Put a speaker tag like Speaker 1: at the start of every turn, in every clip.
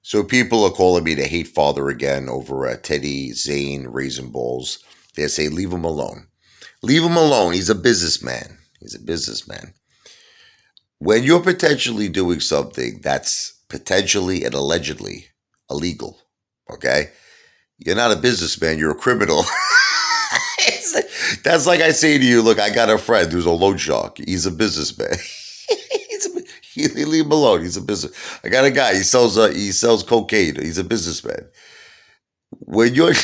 Speaker 1: So people are calling me the hate father again over Teddy, Zane, Raisin Balls. They say, leave him alone. Leave him alone. He's a businessman. He's a businessman. When you're potentially doing something that's potentially and allegedly illegal, okay? You're not a businessman, you're a criminal. That's like I say to you, look, I got a friend who's a loan shark. He's a businessman. Leave him alone. He's a business. I got a guy. He sells cocaine. He's a businessman. When you're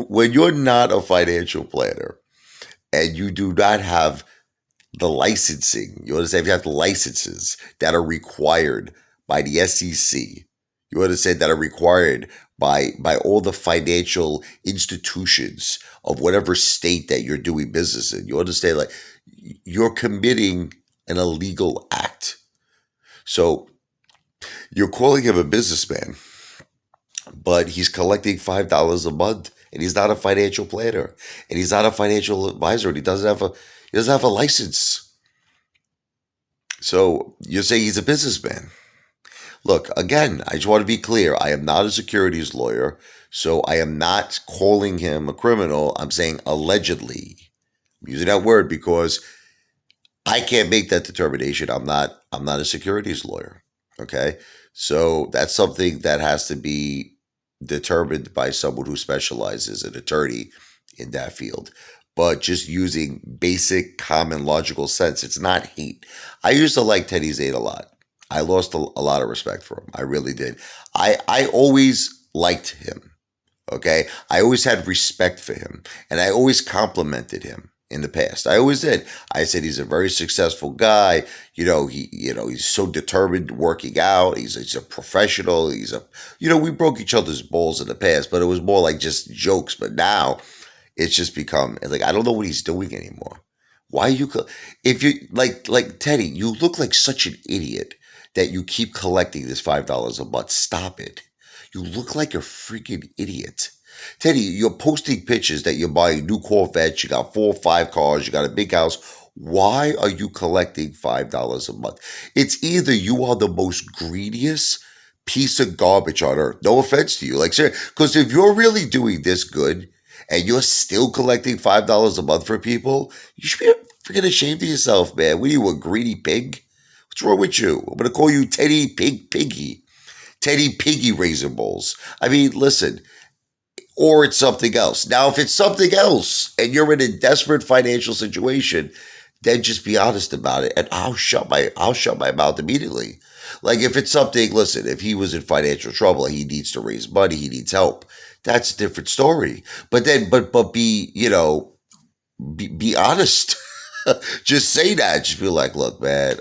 Speaker 1: when you're not a financial planner and you do not have the licensing, you understand? If you have the licenses that are required by the SEC, you understand that are required by all the financial institutions of whatever state that you're doing business in. You understand, like you're committing an illegal act. So you're calling him a businessman, but he's collecting $5 a month, and he's not a financial planner, and he's not a financial advisor, and he doesn't have a license. So you're saying he's a businessman. Look, again, I just want to be clear. I am not a securities lawyer, so I am not calling him a criminal. I'm saying allegedly. I'm using that word because I can't make that determination. I'm not a securities lawyer. Okay? So that's something that has to be determined by someone who specializes, an attorney in that field. But just using basic common logical sense, it's not hate. I used to like Teddy Zane a lot. I lost a lot of respect for him. I really did. I always liked him. Okay? I always had respect for him. And I always complimented him in the past. I always did. I said he's a very successful guy. He's so determined working out. He's a professional. We broke each other's balls in the past, but it was more like just jokes. But now it's just become like, I don't know what he's doing anymore. Why if you like Teddy, you look like such an idiot that you keep collecting this $5 a month. Stop it. You look like a freaking idiot. Teddy, you're posting pictures that you're buying new Corvettes, you got 4 or 5 cars, you got a big house. Why are you collecting $5 a month? It's either you are the most greediest piece of garbage on earth. No offense to you. Like, because if you're really doing this good and you're still collecting $5 a month for people, you should be freaking ashamed of yourself, man. What are you, a greedy pig? What's wrong with you? I'm going to call you Teddy Piggy. Teddy Piggy Raisin Balls. I mean, listen. Or it's something else. Now, if it's something else and you're in a desperate financial situation, then just be honest about it, and I'll shut my mouth immediately. Like if it's something, listen, if he was in financial trouble, he needs to raise money, he needs help. That's a different story. But be honest. Just say that. Just be like, look, man,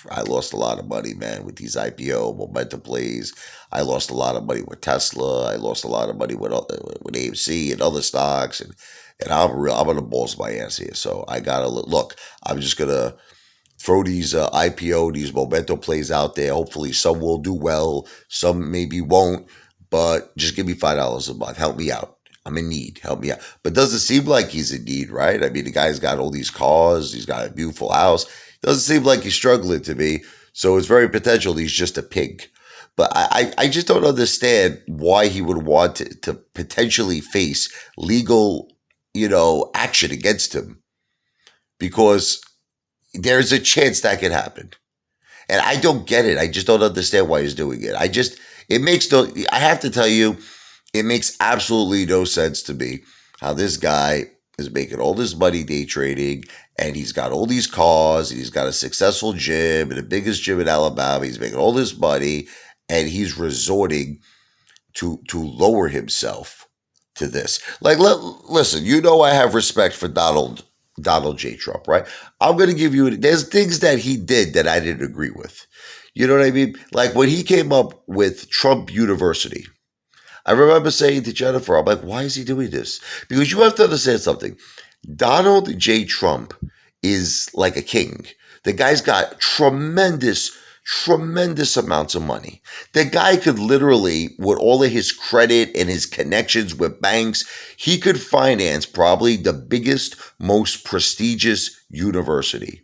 Speaker 1: I lost a lot of money, man, with these IPO momentum plays. I lost a lot of money with Tesla. I lost a lot of money with AMC and other stocks, and I'm gonna balls my ass here. So I gotta look. I'm just gonna throw these IPO, these momentum plays out there. Hopefully, some will do well, some maybe won't. But just give me $5 a month. Help me out. I'm in need. Help me out. But doesn't seem like he's in need, right? I mean, the guy's got all these cars. He's got a beautiful house. Doesn't seem like he's struggling to me. So it's very potential he's just a pig. But I just don't understand why he would want to potentially face legal, action against him. Because there's a chance that could happen. And I don't get it. I just don't understand why he's doing it. I have to tell you, it makes absolutely no sense to me how this guy is making all this money day trading, and he's got all these cars, and he's got a successful gym, and the biggest gym in Alabama. He's making all this money, and he's resorting to lower himself to this. Like, listen, I have respect for Donald J. Trump, right? I'm going to give you, there's things that he did that I didn't agree with. You know what I mean? Like when he came up with Trump University, I remember saying to Jennifer, I'm like, why is he doing this? Because you have to understand something. Donald J. Trump is like a king. The guy's got tremendous amounts of money. The guy could literally, with all of his credit and his connections with banks, he could finance probably the biggest, most prestigious university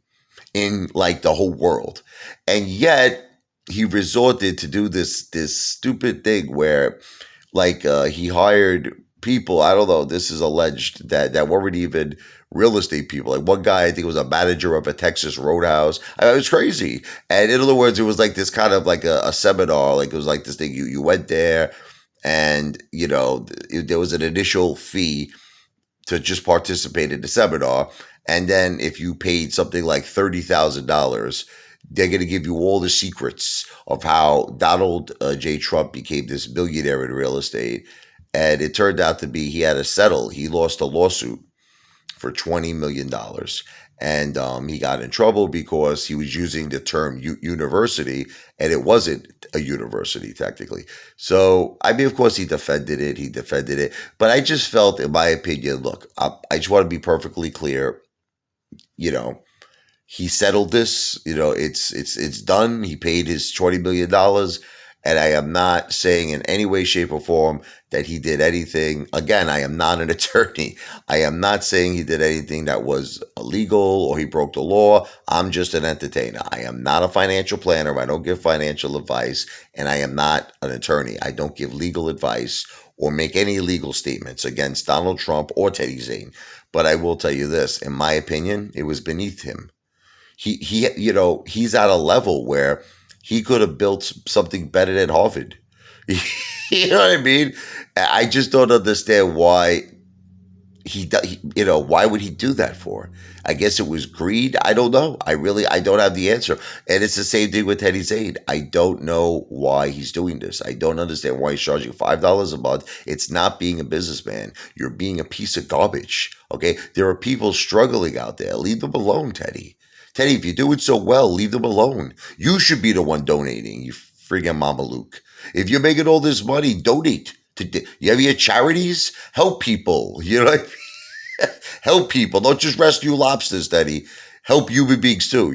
Speaker 1: in like the whole world. And yet he resorted to do this stupid thing where he hired people. I don't know. This is alleged that weren't even real estate people. Like one guy, I think was a manager of a Texas roadhouse. I mean, it was crazy. And in other words, it was like this kind of like a seminar. Like it was like this thing. You went there, and there was an initial fee to just participate in the seminar, and then if you paid something like $30,000, they're going to give you all the secrets of how Donald J. Trump became this billionaire in real estate. And it turned out to be he had to settle. He lost a lawsuit for $20 million. And he got in trouble because he was using the term university, and it wasn't a university technically. So, I mean, of course, he defended it. But I just felt, in my opinion, look, I just want to be perfectly clear. You know, he settled this. It's done. He paid his $20 million, and I am not saying in any way, shape, or form that he did anything. Again, I am not an attorney. I am not saying he did anything that was illegal or he broke the law. I'm just an entertainer. I am not a financial planner. I don't give financial advice, and I am not an attorney. I don't give legal advice or make any legal statements against Donald Trump or Teddy Zane. But I will tell you this: in my opinion, it was beneath him. He's at a level where he could have built something better than Harvard. You know what I mean? I just don't understand why why would he do that for? I guess it was greed. I don't know. I don't have the answer. And it's the same thing with Teddy Zane. I don't know why he's doing this. I don't understand why he's charging $5 a month. It's not being a businessman. You're being a piece of garbage. Okay. There are people struggling out there. Leave them alone, Teddy. Teddy, if you're doing so well, leave them alone. You should be the one donating, you friggin' Mama Luke. If you're making all this money, donate. You have your charities? Help people. You know what I mean? Help people. Don't just rescue lobsters, Teddy. Help human beings too,